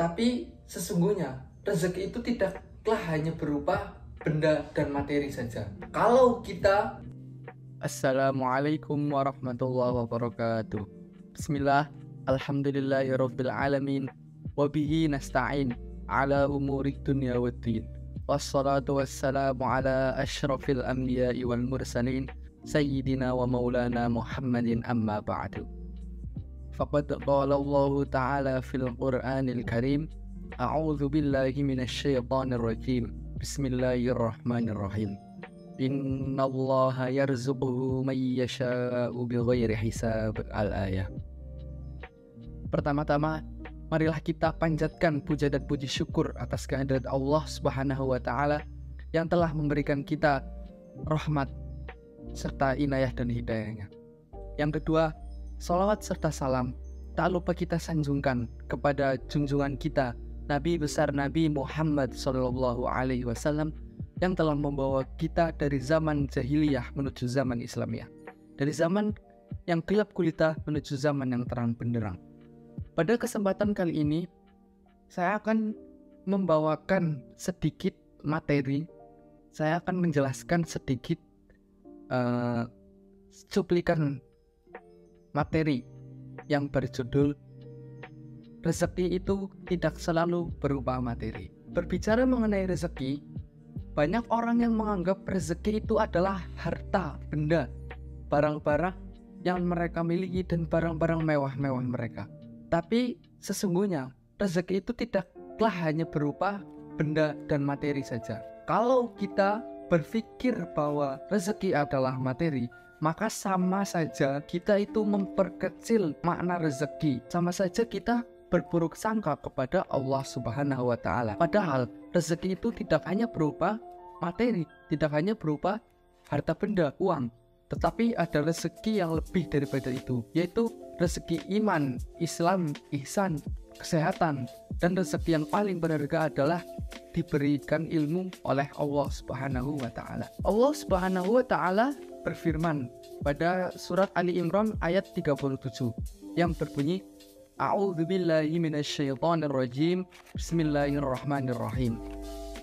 Tapi sesungguhnya rezeki itu tidaklah hanya berupa benda dan materi saja. Kalau kita Assalamualaikum warahmatullahi wabarakatuh. Bismillah, alhamdulillahirabbil alamin, wa bihi nasta'in ala umuri dunya waddin. Wassalatu wassalamu ala asyrafil anbiya'i wal mursalin, sayyidina wa maulana Muhammadin, amma ba'du. Faqad qala Allah ta'ala fil Qur'anil Karim, a'udzu billahi minasyaitonir rajim. Bismillahirrahmanirrahim. Innallaha yarzuquhu man yasha'u bighairi hisab. Al-ayah. Pertama-tama, marilah kita panjatkan puja dan puji syukur atas kehadirat Allah Subhanahu wa taala yang telah memberikan kita rahmat serta inayah dan hidayahnya. Yang kedua, salawat serta salam tak lupa kita sanjungkan kepada junjungan kita Nabi besar Nabi Muhammad sallallahu alaihi wasallam yang telah membawa kita dari zaman jahiliyah menuju zaman Islamiyah, dari zaman yang gelap gulita menuju zaman yang terang benderang. Pada kesempatan kali ini, saya akan membawakan sedikit materi. Saya akan menjelaskan sedikit cuplikan materi yang berjudul rezeki itu tidak selalu berupa materi. Berbicara mengenai rezeki, banyak orang yang menganggap rezeki itu adalah harta, benda, barang-barang yang mereka miliki dan barang-barang mewah-mewah mereka. Tapi sesungguhnya rezeki itu tidaklah hanya berupa benda dan materi saja. Kalau kita berpikir bahwa rezeki adalah materi, maka sama saja kita itu memperkecil makna rezeki. Sama saja kita berburuk sangka kepada Allah Subhanahu wa taala. Padahal rezeki itu tidak hanya berupa materi, tidak hanya berupa harta benda, uang, tetapi ada rezeki yang lebih daripada itu, yaitu rezeki iman, Islam, ihsan, kesehatan, dan rezeki yang paling berharga adalah diberikan ilmu oleh Allah Subhanahu wa taala. Allah Subhanahu wa taala berfirman pada surat Ali Imran ayat 37 yang berbunyi, A'udzu billahi minasyaitonir rajim. Bismillahirrahmanirrahim.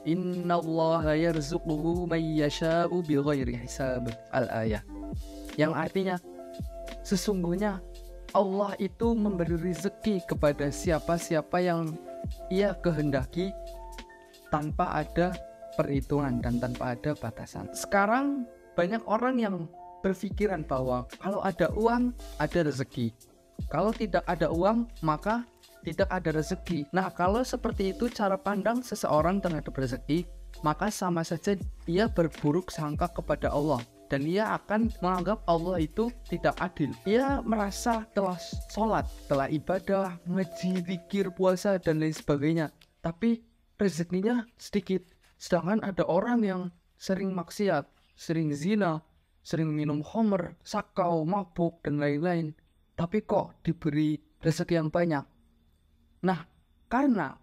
Innallaha yarzuquhu man yasha'u bighairi hisab. Al-ayah. Yang artinya, sesungguhnya Allah itu memberi rezeki kepada siapa-siapa yang Ia kehendaki tanpa ada perhitungan dan tanpa ada batasan. Sekarang banyak orang yang berpikiran bahwa kalau ada uang, ada rezeki. Kalau tidak ada uang, maka tidak ada rezeki. Nah, kalau seperti itu cara pandang seseorang terhadap rezeki, maka sama saja dia berburuk sangka kepada Allah. Dan ia akan menganggap Allah itu tidak adil. Ia merasa telah sholat, telah ibadah, ngaji, zikir, puasa, dan lain sebagainya, tapi rezekinya sedikit. Sedangkan ada orang yang sering maksiat, sering zina, sering minum khamr, sakau, mabuk, dan lain-lain, tapi kok diberi rezeki yang banyak. Nah, karena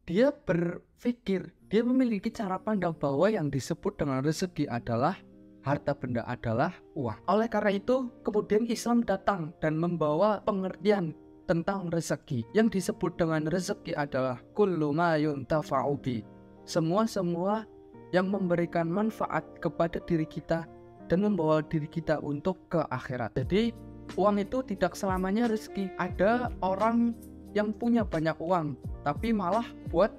dia berpikir, dia memiliki cara pandang bahwa yang disebut dengan rezeki adalah harta benda, adalah uang. Oleh karena itu, kemudian Islam datang dan membawa pengertian tentang rezeki. Yang disebut dengan rezeki adalah kullu ma yuntafa'u bi, semua yang memberikan manfaat kepada diri kita dan membawa diri kita untuk ke akhirat. Jadi uang itu tidak selamanya rezeki. Ada orang yang punya banyak uang, tapi malah buat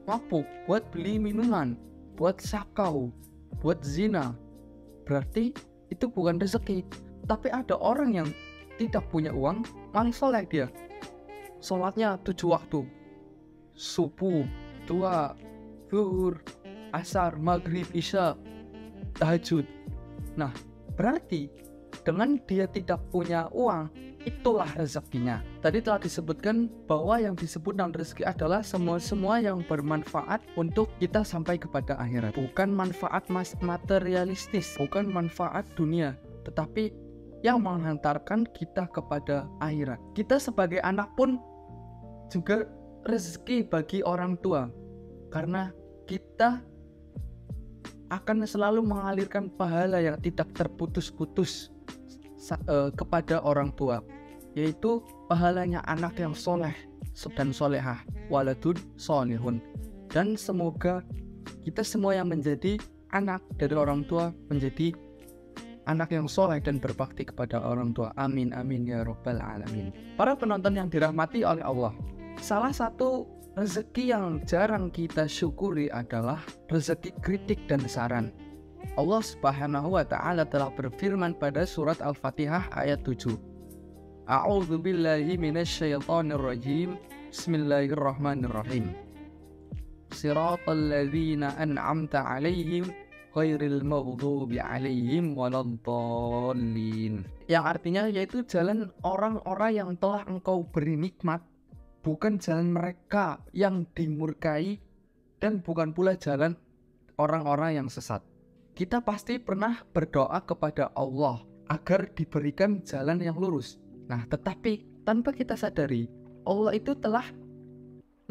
mabuk, buat beli minuman, buat sakau, buat zina. Berarti itu bukan rezeki. Tapi ada orang yang tidak punya uang, malah soleh dia. Sholatnya 7 waktu. Subuh, dua, zuhur, asar, maghrib, isya, tahajud. Nah, berarti dengan dia tidak punya uang, itulah rezekinya. Tadi telah disebutkan bahwa yang disebut dengan rezeki adalah semua yang bermanfaat untuk kita sampai kepada akhirat. Bukan manfaat materialistis, bukan manfaat dunia, tetapi yang menghantarkan kita kepada akhirat. Kita sebagai anak pun juga rezeki bagi orang tua, karena kita akan selalu mengalirkan pahala yang tidak terputus-putus kepada orang tua, yaitu pahalanya anak yang soleh, dan solehah, waladun solehun. Dan semoga kita semua yang menjadi anak dari orang tua menjadi anak yang soleh dan berbakti kepada orang tua. Amin amin ya rabbal alamin. Para penonton yang dirahmati oleh Allah, salah satu rezeki yang jarang kita syukuri adalah rezeki kritik dan saran. Allah Subhanahu wa ta'ala telah berfirman pada surat Al-Fatihah ayat 7. A'udzu billahi minasyaitonir rajim. Bismillahirrahmanirrahim. Shiratal ladzina an'amta 'alaihim ghairil maghdubi 'alaihim waladdallin. Yang artinya yaitu jalan orang-orang yang telah Engkau beri nikmat, bukan jalan mereka yang dimurkai, dan bukan pula jalan orang-orang yang sesat. Kita pasti pernah berdoa kepada Allah agar diberikan jalan yang lurus. Nah, tetapi tanpa kita sadari, Allah itu telah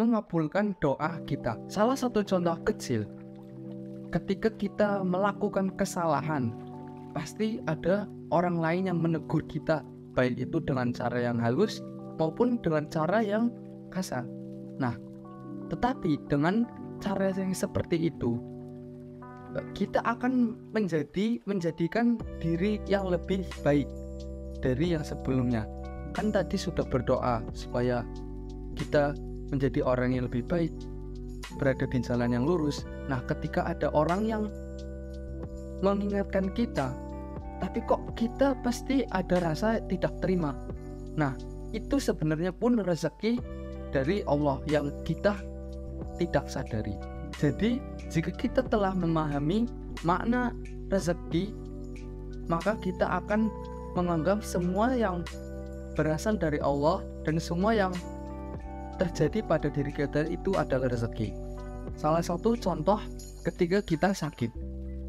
mengabulkan doa kita. Salah satu contoh kecil, ketika kita melakukan kesalahan, pasti ada orang lain yang menegur kita, baik itu dengan cara yang halus maupun dengan cara yang kasar. Nah, tetapi dengan cara yang seperti itu, kita akan menjadikan diri yang lebih baik dari yang sebelumnya. Kan tadi sudah berdoa supaya kita menjadi orang yang lebih baik, berada di jalan yang lurus. Nah, ketika ada orang yang mengingatkan kita, tapi kok kita pasti ada rasa tidak terima. Nah, itu sebenarnya pun rezeki dari Allah yang kita tidak sadari. Jadi, jika kita telah memahami makna rezeki, maka kita akan menganggap semua yang berasal dari Allah dan semua yang terjadi pada diri kita itu adalah rezeki. Salah satu contoh ketika kita sakit.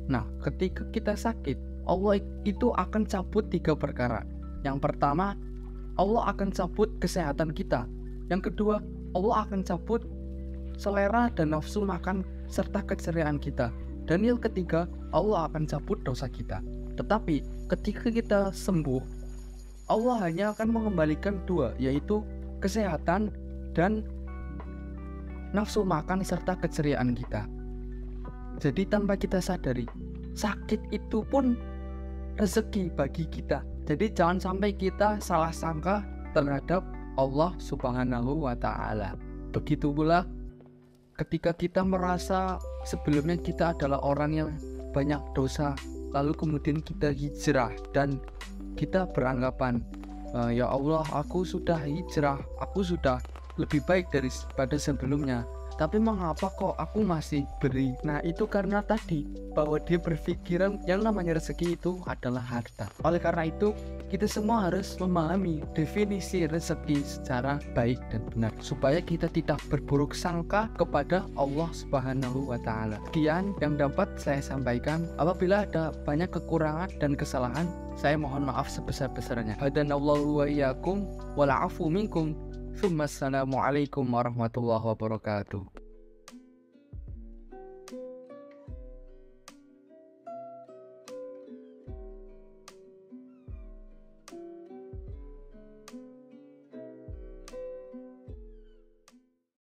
Nah, ketika kita sakit, Allah itu akan cabut 3 perkara. Yang pertama, Allah akan cabut kesehatan kita. Yang kedua, Allah akan cabut selera dan nafsu makan serta keceriaan kita. Dan yang ketiga, Allah akan cabut dosa kita. Tetapi ketika kita sembuh, Allah hanya akan mengembalikan 2, yaitu kesehatan dan nafsu makan serta keceriaan kita. Jadi tanpa kita sadari, sakit itu pun rezeki bagi kita. Jadi jangan sampai kita salah sangka terhadap Allah Subhanahu wa ta'ala. Begitu pula ketika kita merasa sebelumnya kita adalah orang yang banyak dosa, lalu kemudian kita hijrah dan kita beranggapan, ya Allah, aku sudah hijrah, aku sudah lebih baik daripada sebelumnya, tapi mengapa kok aku masih beri? Nah, itu karena tadi bahwa dia berpikiran yang namanya rezeki itu adalah harta. Oleh karena itu, kita semua harus memahami definisi rezeki secara baik dan benar, supaya kita tidak berburuk sangka kepada Allah Subhanahu wa ta'ala. Sekian yang dapat saya sampaikan. Apabila ada banyak kekurangan dan kesalahan, saya mohon maaf sebesar-besarnya. Hadanallahu wa iyyakum wal afu minkum. Assalamualaikum warahmatullahi wabarakatuh.